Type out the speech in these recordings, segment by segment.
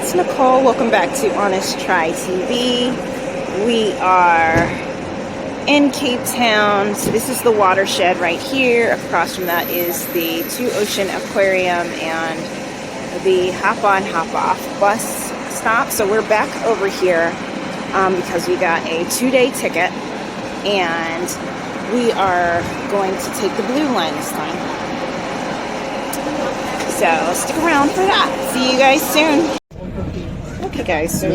it's Nicole. Welcome back to Honest Try TV. We are in Cape Town. So this is the watershed right here. Across from that is the Two Ocean Aquarium and the hop on hop off bus stop. So we're back over here because we got a 2-day ticket and we are going to take the blue line this time. So stick around for that. See you guys soon. Okay guys, so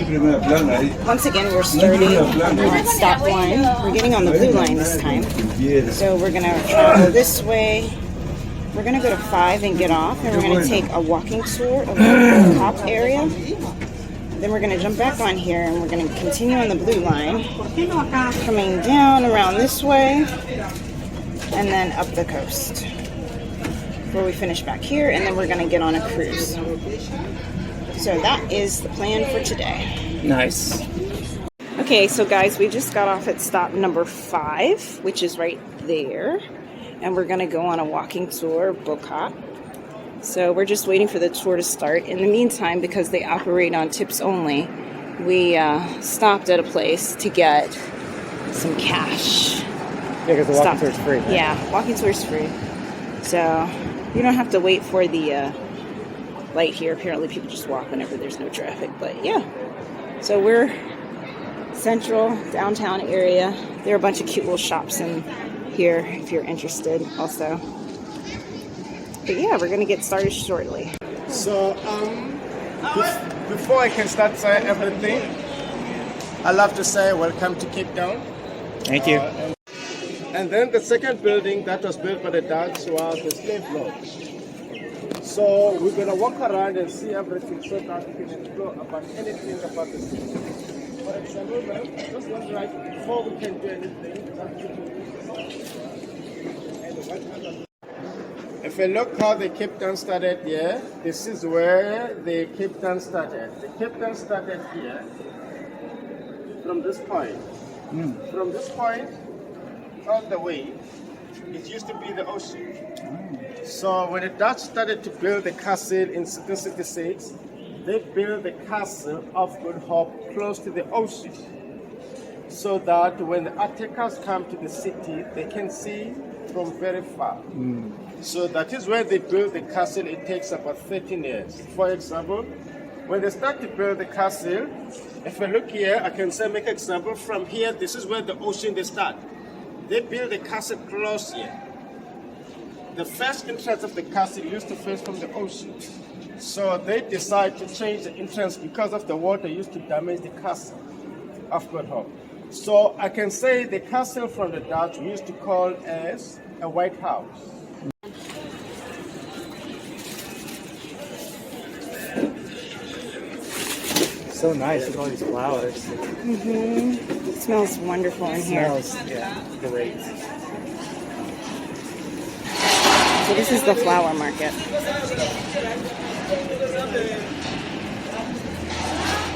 once again we're starting at stop 1. We're getting on the blue line this time. So we're going to travel this way. We're going to go to 5 and get off. And we're going to take a walking tour of the Bo-Kaap area. Then we're going to jump back on here and we're going to continue on the blue line. Coming down around this way. And then up the coast. Before we finish back here, and then we're going to get on a cruise. So that is the plan for today. Nice. Okay, so guys, we just got off at stop number 5, which is right there. And we're going to go on a walking tour of Bo-Kaap. So we're just waiting for the tour to start. In the meantime, because they operate on tips only, we stopped at a place to get some cash. Yeah, because the walking tour is free. Right? Yeah, walking tour is free. So you don't have to wait for the light here. Apparently people just walk whenever there's no traffic. But yeah, so we're central downtown area. There are a bunch of cute little shops in here if you're interested also. But yeah, we're gonna get started shortly. So before I can start saying everything, I love to say welcome to Cape Town. Thank you. And then the second building that was built by the Dutch was the slave lodge. So we're going to walk around and see everything so that we can explore about anything about the city. For example, just one right before we can do anything. If you look how the Cape Town started here, this is where the Cape Town started. The Cape Town started here from this point. From this point all the way, it used to be the ocean. So when the Dutch started to build the castle in 1766, they built the castle of Gqeberha close to the ocean, so that when the attackers come to the city, they can see from very far. So that is where they built the castle. It takes about 13 years. For example, when they start to build the castle, if I look here, I can say, make an example from here. This is where the ocean they start. They built the castle close here. The first entrance of the castle used to face from the ocean. So they decided to change the entrance because of the water used to damage the castle of Gqeberha. So I can say the castle from the Dutch we used to call as a White House. So nice with all these flowers. It smells wonderful in here. Smells, yeah, great. So this is the flower market.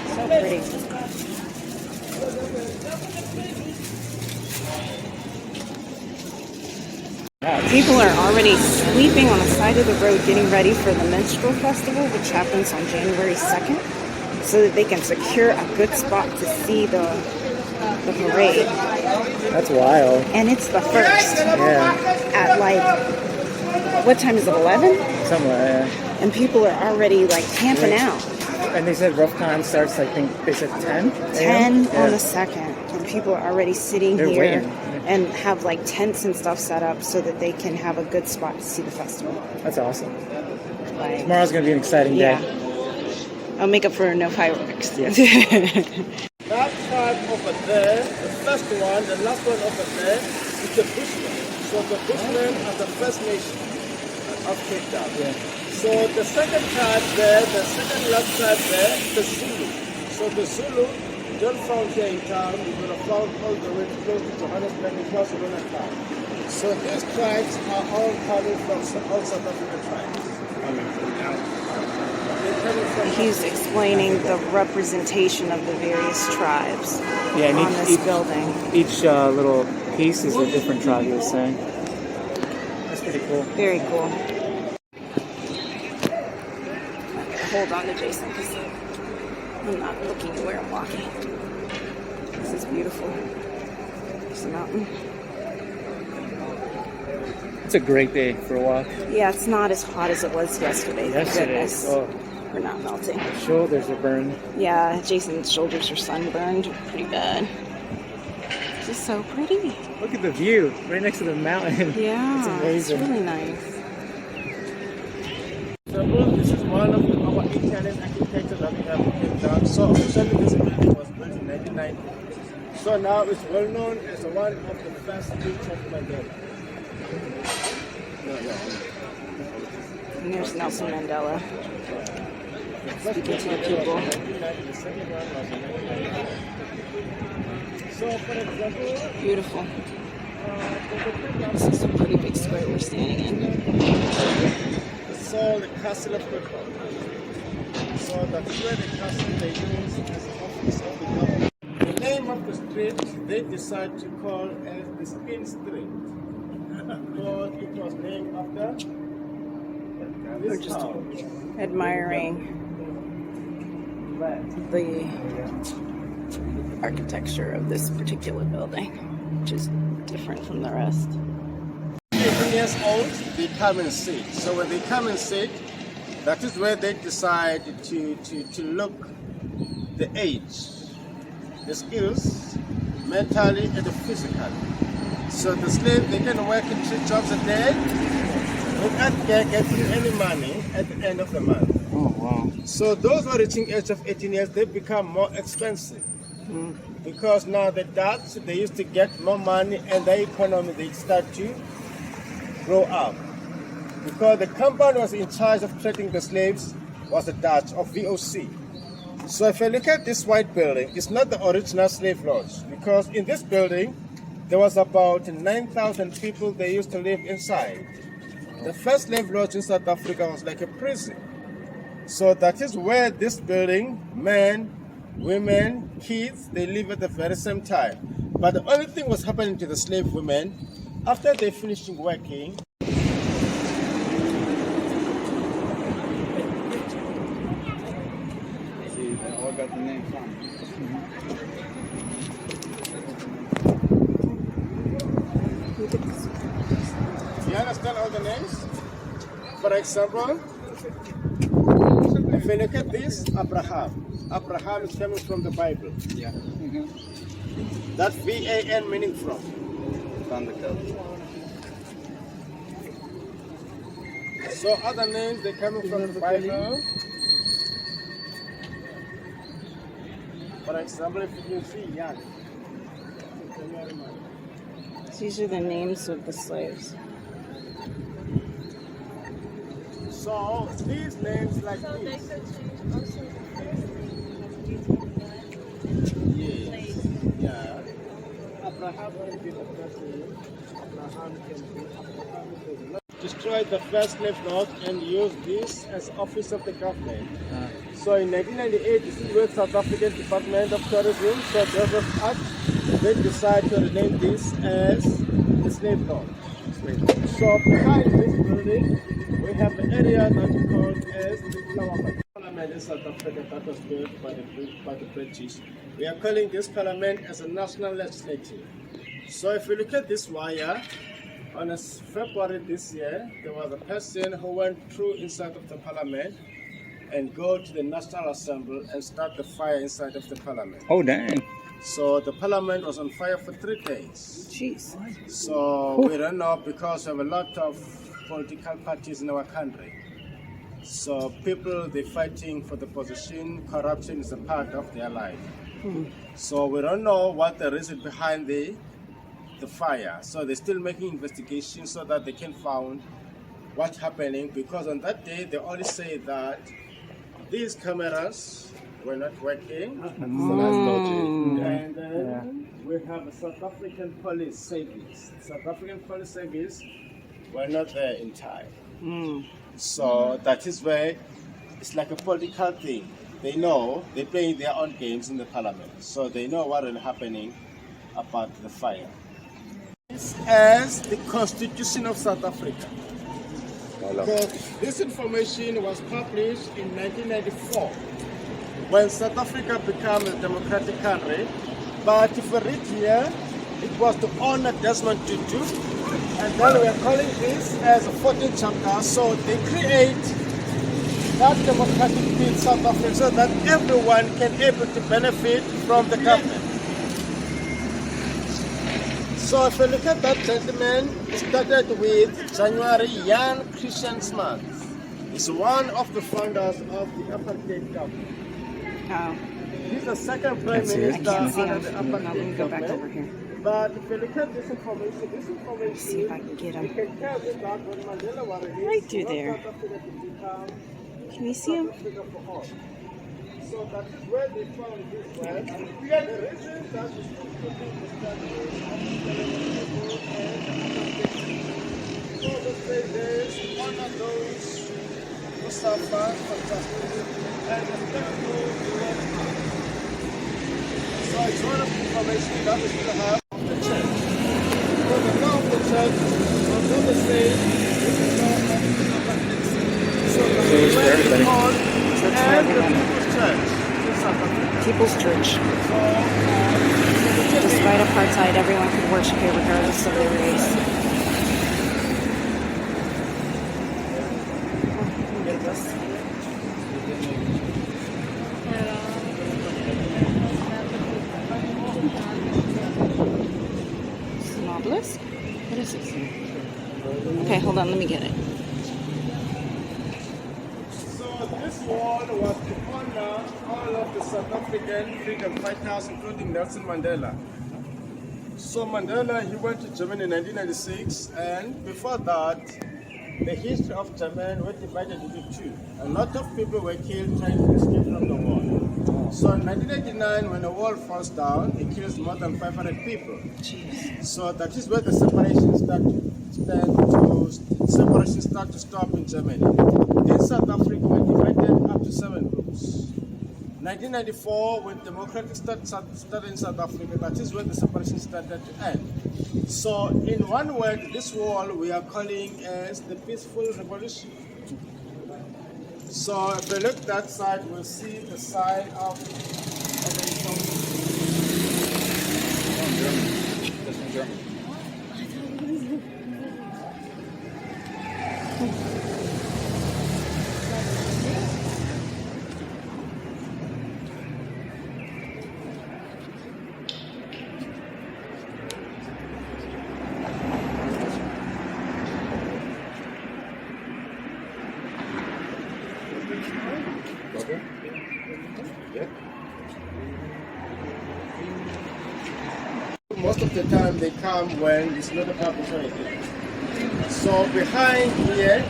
So pretty. People are already sleeping on the side of the road getting ready for the Minstrel Festival, which happens on January 2nd, so that they can secure a good spot to see the parade. That's wild. And it's the first. Yeah. At like, what time is it, 11? Something like that. And people are already like camping out. And they said rough time starts, I think, they said 10? 10 on the 2nd. And people are already sitting They're here waiting. and have like tents and stuff set up so that they can have a good spot to see the festival. That's awesome. Like, Tomorrow's going to be an exciting day. I'll make up for no fireworks. Yes. That tribe over there, the first one, the last one over there, is the Bushmen. So the Bushmen are the First Nation of Cape Town. Yeah. So the second tribe there, the second last tribe there, the Zulu. So the Zulu, you don't found here in town, you're going to found all the way close to Johannesburg and Barcelona town. So these tribes are all coming from all South African tribes. He's explaining the representation of the various tribes Yeah, on this building. Each little piece is a different tribe, you were saying. That's pretty cool. Very cool. Okay, hold on to Jason. 'Cause I'm not looking at where I'm walking. This is beautiful. There's a mountain. It's a great day for a walk. Yeah, it's not as hot as it was yesterday. Thank goodness. Oh, We're not melting. shoulders are burned. Yeah, Jason's shoulders are sunburned pretty bad. This is so pretty. Look at the view right next to the mountain. Yeah, It's amazing. It's really nice. This is one of our Italian architecture that we have done. So officially this building was built in 1990. So now it's well known as one of the first beach of Mandela. And there's Nelson Mandela speaking to the people. So for example, Beautiful. This is a pretty big square we're standing in. so the castle of Koeksisters. So that's where the castle they use as the office of the government. The name of the street they decided to call as the Spin Street. Because it was named after We're this just house. admiring the architecture of this particular building, which is different from the rest. 18 years old, they come and sit. So when they come and sit, that is where they decide to look the age, the skills, mentally and physically. So the slave, they can work in 3 jobs a day without getting any money at the end of the month. Oh, wow. So those who are reaching age of 18 years, they become more expensive. Because now the Dutch, they used to get more money and the economy, they start to grow up. Because the company was in charge of trading the slaves was the Dutch of VOC. So if you look at this white building, it's not the original slave lodge. Because in this building, there was about 9,000 people they used to live inside. The first slave lodge in South Africa was like a prison. So that is where this building, men, women, kids, they live at the very same time. But the only thing was happening to the slave women, after they finished working, See, I got the name from. you understand all the names? For example, if you look at this, Abraham. Abraham is coming from the Bible. Yeah. That's V-A-N meaning from. Found the code. So other names, they're coming from the Bible. For example, if you can see Yan. These are the names of the slaves. So these names like this. Yes. Yeah. Abraham can be the first name. Abraham can be Abraham. Destroyed the first slave lodge and used this as office of the government. So in 1998, this is where South African Department of Tourism, so Joseph Act, they decided to rename this as the slave lodge. So behind this building, we have the area that we call as the flower market. Parliament in South Africa that was built by the British. We are calling this parliament as a national legislature. So if you look at this wire, on February this year, there was a person who went through inside of the parliament and go to the National Assembly and start the fire inside of the parliament. Oh, dang. So the parliament was on fire for 3 days. Jeez. So we don't know because of a lot of political parties in our country. So people, they're fighting for the position. Corruption is a part of their life. So we don't know what the reason behind the fire. So they're still making investigations so that they can find what's happening, because on that day they only say that these cameras were not working. And then we have a South African police service. South African police service were not there in time. So that is where it's like a political thing. They know they're playing their own games in the parliament, so they know what is happening about the fire. This is the Constitution of South Africa. Because this information was published in 1994. when South Africa became a democratic country. But if we read here, it was to honor Desmond Tutu, and then we are calling this as a 14th chapter. So they create that democratic in South Africa so that everyone can able to benefit from the government. So if you look at that gentleman, it started with January Jan Christiansmans. He's one of the founders of the apartheid government. Oh, He's the second prime Can't see it. minister I can't see under him. the Let me apartheid go back over government. here. But if you look at this information See if I can get you him. can tell that when Mandela was released, Right through there. South Africa to become Can you see him? South Africa for all. So that is where they found this land. The reason that is so the three days honor those who suffer from justice and respect those who work hard. So it's one of the information that we still have of the church. So the law of the church was not the same with the law of the Catholics. So the Church for everybody. Church for and the everyone. People's Church in South Africa. People's Church. So, Despite apartheid, everyone could worship here regardless of their race. Is it an obelisk? What is this? Okay, hold on, let me get it. so this wall was to honor all of the South African freedom fighters, including Nelson Mandela. So Mandela, he went to Germany in 1996, and before that, the history of Germany was divided into two. A lot of people were killed trying to escape from the war. So in 1989, when the wall falls down, it kills more than 500 people. So that is where the separation start to stop in Germany. In South Africa, we were divided up to 7 groups. 1994, when democratic started in South Africa, that is when the separation started to end. So in one word, this wall we are calling as the peaceful revolution. So if we look that side, we'll see the side of This one's German. Okay. Yeah. most of the time they come when it's not a public holiday. So behind here,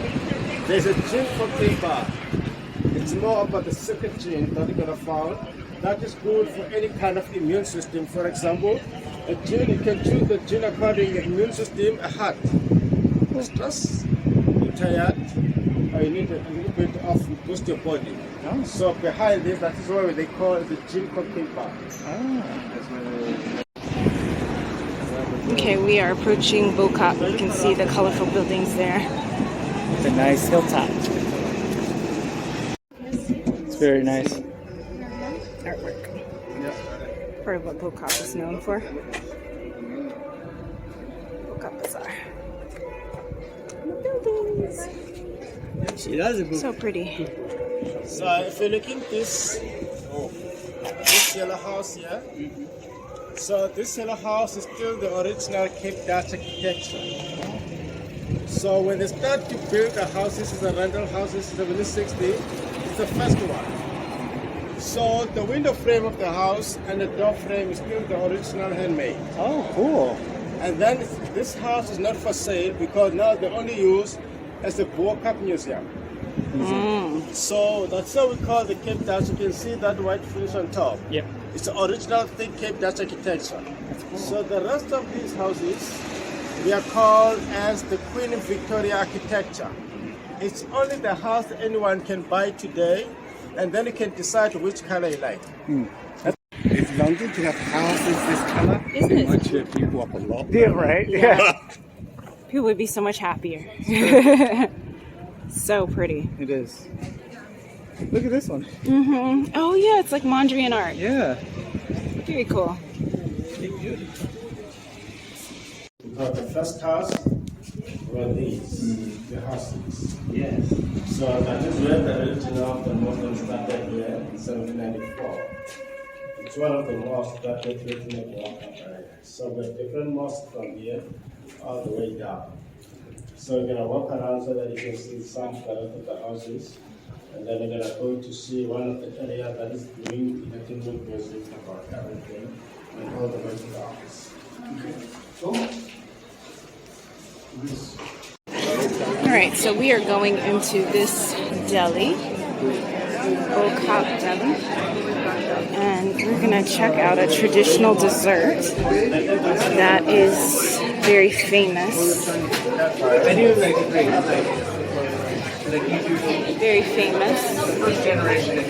there's a gin cocktail bar. It's more about the secret gin that you're gonna find. That is good for any kind of immune system. For example, a gin, you can choose the gin according to your immune system, a heart. Stress, you're tired, or you need a little bit of boost your body. Oh. So behind this, that is why they call it the gin cocktail bar. Okay, we are approaching Bo-Kaap. You can see the colorful buildings there. It's a nice hilltop. It's very nice. Artwork. Part of what Bo-Kaap is known for. Bo-Kaap Bazaar. The buildings. So pretty. So if you're looking at this yellow house here, so this yellow house is still the original Cape Dutch architecture. So when they start to build the houses, the rental houses in 1760, it's the first one. So the window frame of the house and the door frame is still the original handmade. Oh, cool. And then this house is not for sale because now they only use as a Bo-Kaap museum. So that's how we call the Cape Dutch. You can see that white finish on top. Yep. It's the original thick Cape Dutch architecture. So the rest of these houses, we are called as the Queen Victoria architecture. It's only the house that anyone can buy today, and then you can decide which color you like. If London could have houses this colour, Isn't it? might cheer people up a lot. Yeah, right? Yeah. People would be so much happier. So pretty. It is. Look at this one. Mm-hmm. Oh yeah, it's like Mondrian art. Yeah. Very cool. The first house were these, the houses. Yes. So that is where the original of the movement started here in 1794. It's one of the mosques that they built in the Bo-Kaap area. So we have different mosques from here all the way down. So we're gonna walk around so that you can see some of the houses. And then we're gonna go to see one of the areas that is doing entertainment music about everything and all the way to the office. Okay. So, All right, so we are going into this deli, Bo-Kaap deli, and we're gonna check out a traditional dessert that is very famous. Very famous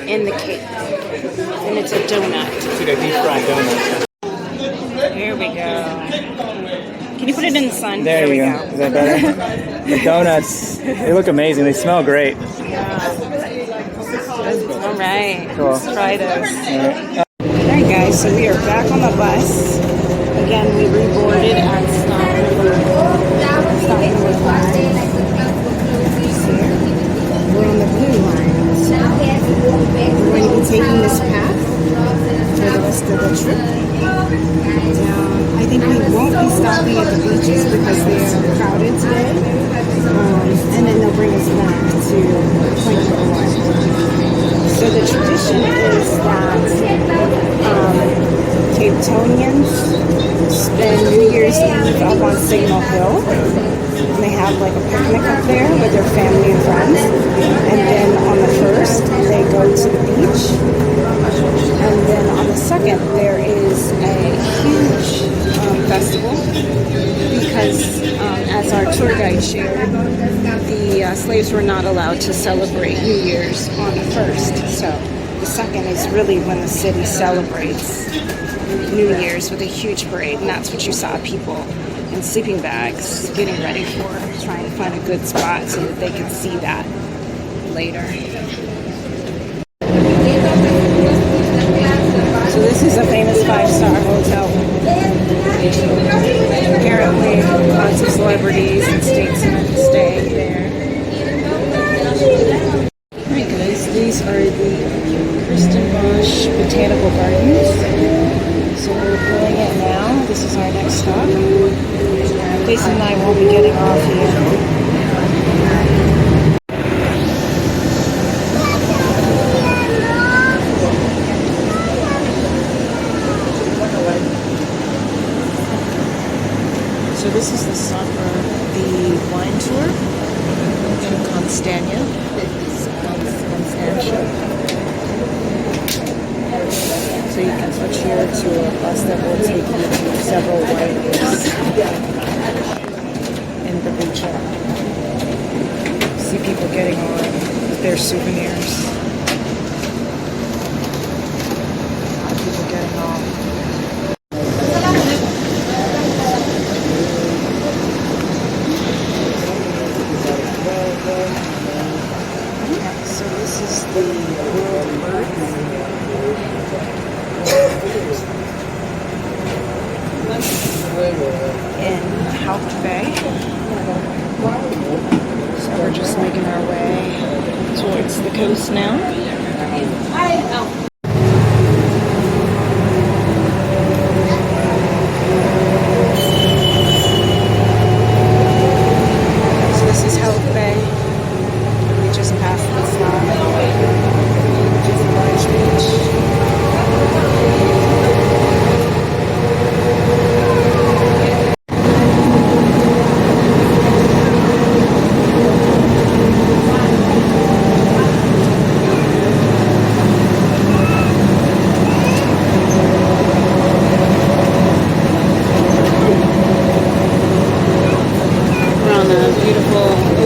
in the Cape, and it's a donut. It's like a deep fried donut. Here we go. Can you put it in the sun? There you go. Is that better? The donuts, they look amazing. They smell great. All right, Cool. let's try this. All All right, guys, so we are back on the bus. Again, we reboarded at We're on the blue line. So we're going to be taking this path for the rest of the trip. And I think we won't be stopping at the beaches because they are crowded today. And then they'll bring us back to point number one. So the tradition is that Cape Townians spend New Year's Eve up on Signal Hill. And they have like a picnic up there with their family and friends. And then on the 1st, they go to the beach. And then on the 2nd, there is a huge festival because as our tour guide shared, the slaves were not allowed to celebrate New Year's on the 1st. So the 2nd is really when the city celebrates New Year's with a huge parade. And that's what you saw, people in sleeping bags getting ready for, trying to find a good spot so that they could see that later. So this is a famous 5-star hotel. Apparently lots of celebrities and statesmen stay there. Alright guys, these are the Kirstenbosch Botanical Gardens. So we're pulling it now. This is our next stop. Jason and I won't be getting off here. So this is the stop for the wine tour in Constantia. So you can switch here to a bus that will take you to several wineries in the region. See people getting on with their souvenirs. People getting on. So this is the World Earth in Walvis Bay. So we're just making our way towards the coast now. So this is Walvis Bay. We just passed the stop, which is a large beach.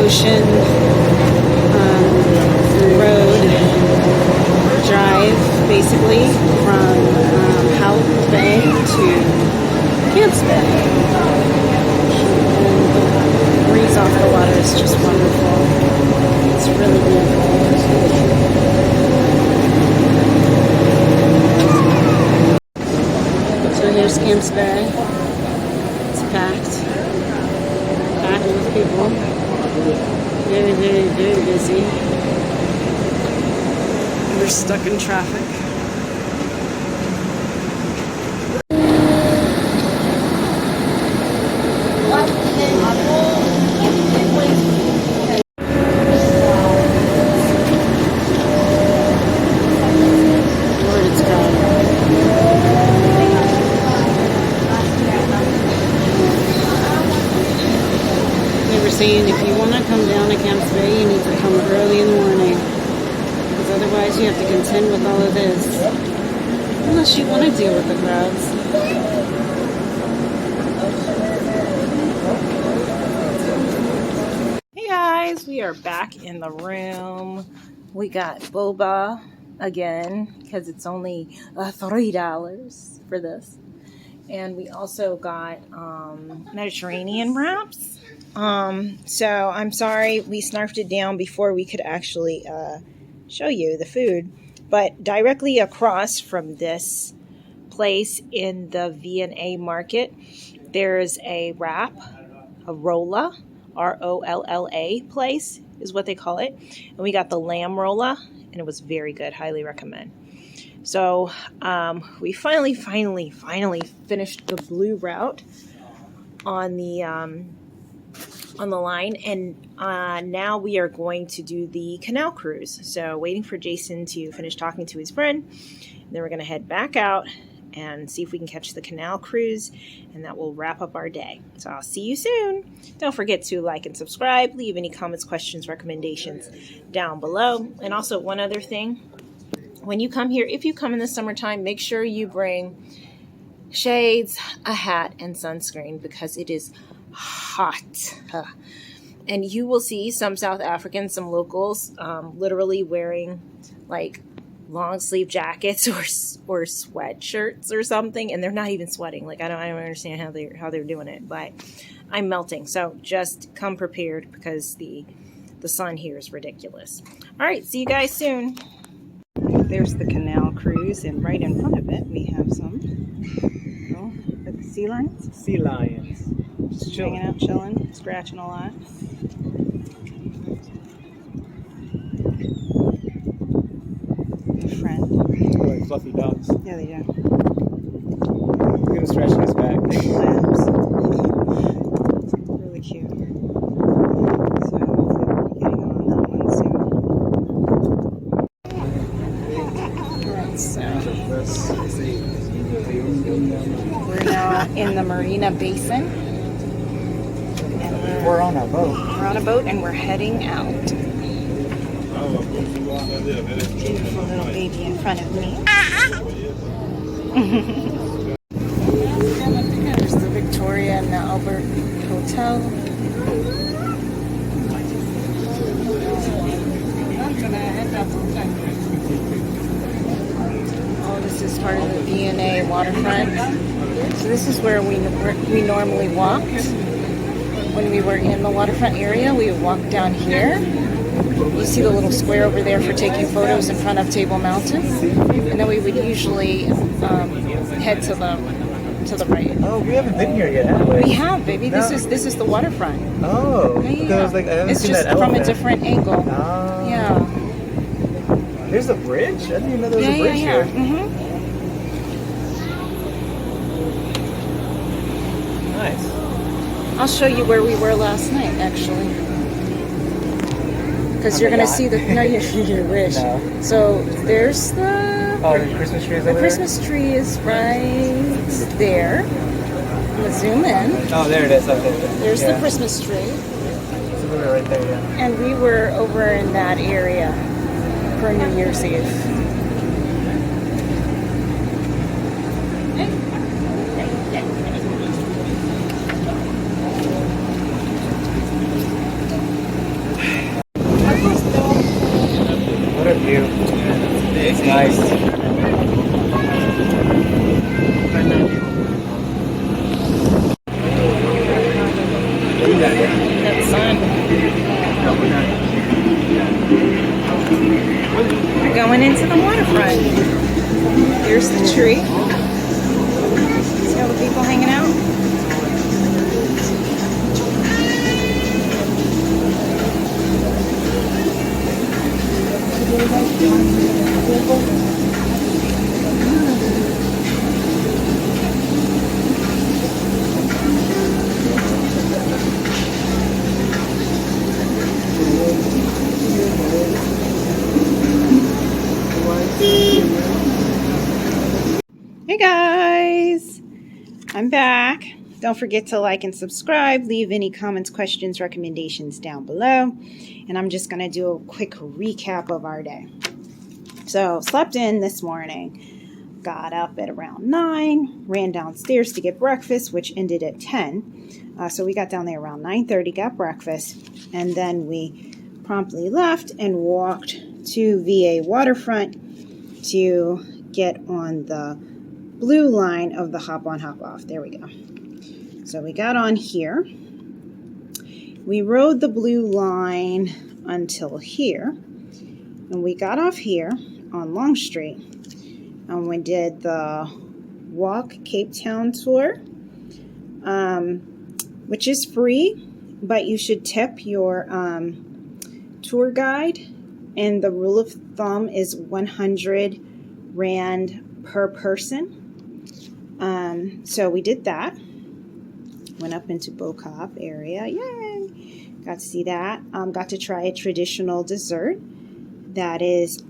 Ocean road drive, basically from Walvis Bay to Camps Bay. And the breeze off the water is just wonderful. It's really beautiful. So here's Camps Bay. It's packed. Packed with people. Very, very, very busy. We're stuck in traffic. Saying if you want to come down to Camps Bay, you need to come early in the morning, because otherwise you have to contend with all of this, unless you want to deal with the crowds. Hey guys, we are back in the room. We got Boba again, because it's only $3 for this, and we also got Mediterranean wraps. So I'm sorry we snarfed it down before we could actually show you the food. But directly across from this place in the V&A market, there's a wrap, a rolla, R-O-L-L-A place is what they call it. And we got the lamb rolla, and it was very good. Highly recommend. So we finally finished the blue route on the line, and now we are going to do the canal cruise. So waiting for Jason to finish talking to his friend, and then we're going to head back out and see if we can catch the canal cruise, and that will wrap up our day. So I'll see you soon. Don't forget to like and subscribe, leave any comments, questions, recommendations down below. And also one other thing, when you come here, if you come in the summertime, make sure you bring shades, a hat, and sunscreen, because it is hot. And you will see some South Africans, some locals, literally wearing like long sleeve jackets or sweatshirts or something, and they're not even sweating. Like I don't understand how they're doing it, but I'm melting. So just come prepared, because the sun here is ridiculous. All right, see you guys soon. There's the canal cruise, and right in front of it we have some sea lions. Sea lions. Just hanging out, chilling, scratching a lot. A friend. Like fluffy dogs. Yeah, they do. Look at him stretching his back. Lambs. Really cute. So hopefully we'll be getting on that one soon. Alright, so we're now in the Marina Basin. We're on a boat. We're on a boat and we're heading out. Beautiful little baby in front of me. There's the Victoria and the Albert Hotel. Oh, this is part of the V&A waterfront. So this is where we normally walked. When we were in the waterfront area, we would walk down here. You see the little square over there for taking photos in front of Table Mountain, and then we would usually head to the right. Oh, we haven't been here yet, have we? We have, baby. No. This is the waterfront. Oh, Yeah. like, I haven't It's seen just that from a elephant. different angle. Oh. Yeah. There's a bridge? I didn't even know there was a bridge here. Mm-hmm. Nice. I'll show you where we were last night, actually. Because you're going to see the... No, you wish. No. So there's the... Oh, the Christmas tree is over The Christmas tree is right there. I'm going to zoom in. Oh, there it is. Okay. There's the Christmas tree. So we were right there, yeah. And we were over in that area for New Year's Eve. What a view. It's nice. That sun. There's the tree. See all the people hanging out? Hey guys, I'm back. Don't forget to like and subscribe. Leave any comments, questions, recommendations down below. And I'm just going to do a quick recap of our day. So, slept in this morning. Got up at around 9. Ran downstairs to get breakfast, which ended at 10. So we got down there around 9:30, got breakfast. And then we promptly left and walked to VA Waterfront to get on the blue line of the hop on, hop off. There we go. So we got on here. We rode the blue line until here. And we got off here on Long Street. And we did the Walk Cape Town tour, which is free, but you should tip your tour guide. And the rule of thumb is 100 Rand per person. So we did that. Went up into Bo-Kaap area. Yay! Got to see that. Got to try a traditional dessert that is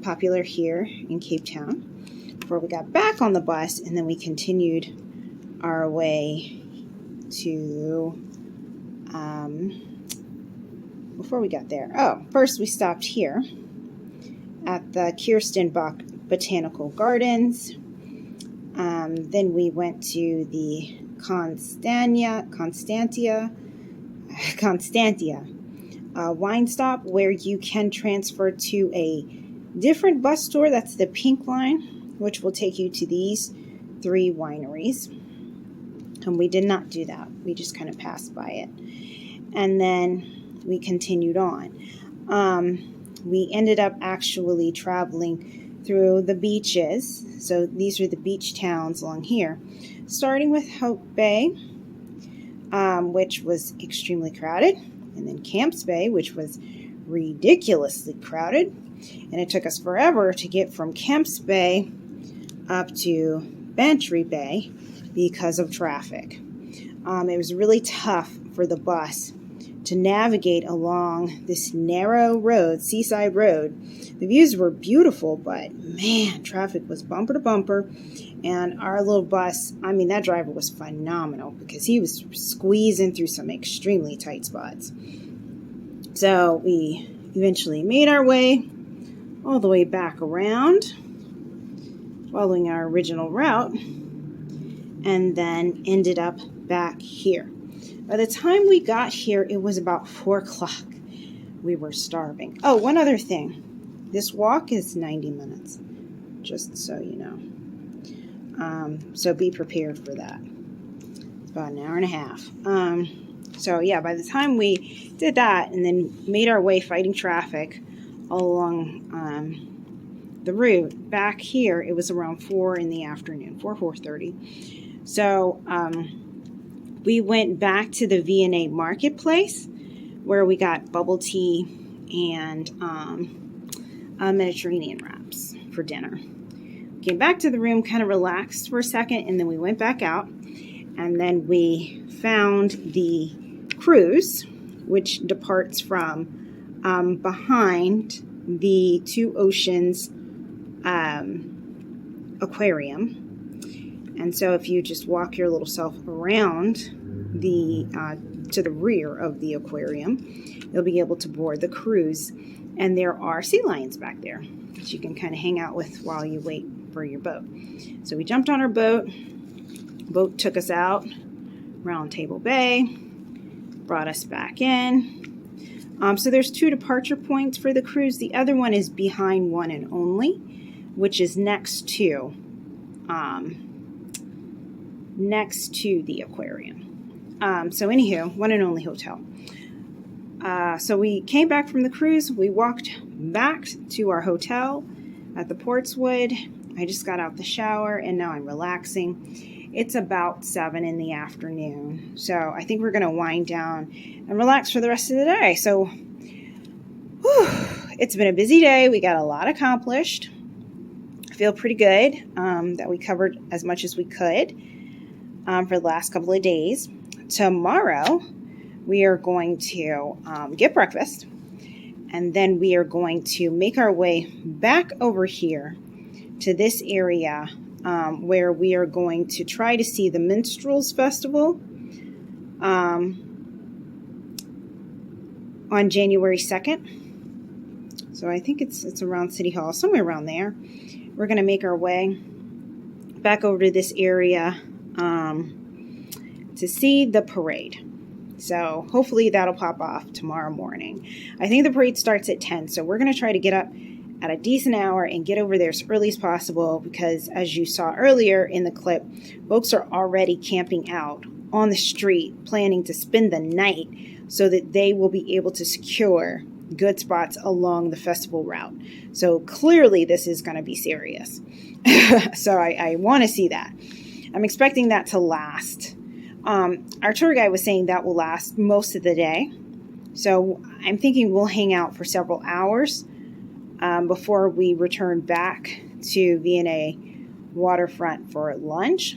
popular here in Cape Town. Before we got back on the bus, and then we continued our way to, before we got there, first we stopped here at the Kirstenbach Botanical Gardens. Then we went to the Constantia wine stop, where you can transfer to a different bus tour. That's the pink line, which will take you to these 3 wineries. And we did not do that. We just kind of passed by it. And then we continued on. We ended up actually traveling through the beaches. So these are the beach towns along here. Starting with Hope Bay, which was extremely crowded. And then Camps Bay, which was ridiculously crowded. And it took us forever to get from Camps Bay up to Bantry Bay because of traffic. It was really tough for the bus to navigate along this narrow road, seaside road. The views were beautiful, but man, traffic was bumper to bumper. And our little bus, that driver was phenomenal because he was squeezing through some extremely tight spots. So we eventually made our way all the way back around, following our original route, and then ended up back here. By the time we got here, it was about 4 o'clock. We were starving. Oh, one other thing. This walk is 90 minutes, just so you know. So be prepared for that. It's about an hour and a half. So yeah, by the time we did that and then made our way fighting traffic all along the route back here, it was around 4 in the afternoon, 4:30. So we went back to the V&A marketplace where we got bubble tea and Mediterranean wraps for dinner. Came back to the room, kind of relaxed for a second, and then we went back out. And then we found the cruise, which departs from behind the Two Oceans aquarium. And so if you just walk your little self around to the rear of the aquarium, you'll be able to board the cruise. And there are sea lions back there that you can kind of hang out with while you wait for your boat. So we jumped on our boat. Boat took us out Round Table Bay, brought us back in. So there's 2 departure points for the cruise. The other one is behind One and Only, which is next to the aquarium. So anywho, One and Only Hotel. So we came back from the cruise. We walked back to our hotel at the Portswood. I just got out the shower and now I'm relaxing. It's about 7 in the afternoon. So I think we're going to wind down and relax for the rest of the day. So whew, it's been a busy day. We got a lot accomplished. I feel pretty good that we covered as much as we could for the last couple of days. Tomorrow, we are going to get breakfast, and then we are going to make our way back over here to this area where we are going to try to see the Minstrels Festival on January 2nd. So I think it's around City Hall, somewhere around there. We're going to make our way back over to this area to see the parade. So hopefully that'll pop off tomorrow morning. I think the parade starts at 10, so we're going to try to get up at a decent hour and get over there as early as possible because, as you saw earlier in the clip, folks are already camping out on the street, planning to spend the night so that they will be able to secure good spots along the festival route. So clearly this is going to be serious. So I want to see that. I'm expecting that to last. Our tour guide was saying that will last most of the day. So I'm thinking we'll hang out for several hours before we return back to V&A Waterfront for lunch.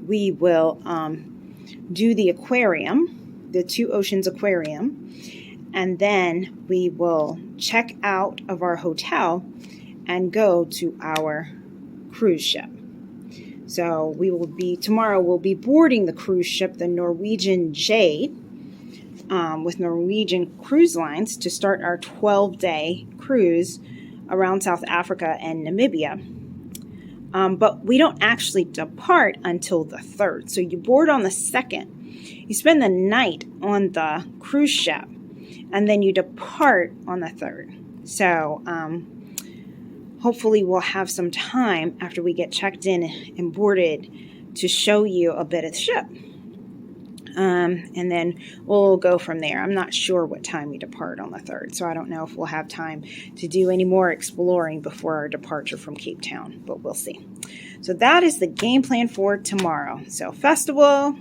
We will do the aquarium, the Two Oceans Aquarium, and then we will check out of our hotel and go to our cruise ship. So tomorrow we'll be boarding the cruise ship, the Norwegian Jade, with Norwegian Cruise Lines to start our 12-day cruise around South Africa and Namibia. But we don't actually depart until the 3rd. So you board on the 2nd. You spend the night on the cruise ship, and then you depart on the 3rd. So hopefully we'll have some time after we get checked in and boarded to show you a bit of the ship. And then we'll go from there. I'm not sure what time we depart on the 3rd, so I don't know if we'll have time to do any more exploring before our departure from Cape Town, but we'll see. So that is the game plan for tomorrow. So festival,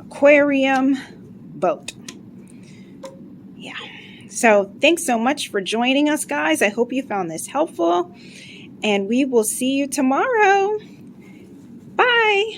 aquarium, boat. Yeah. So thanks so much for joining us, guys. I hope you found this helpful, and we will see you tomorrow. Bye.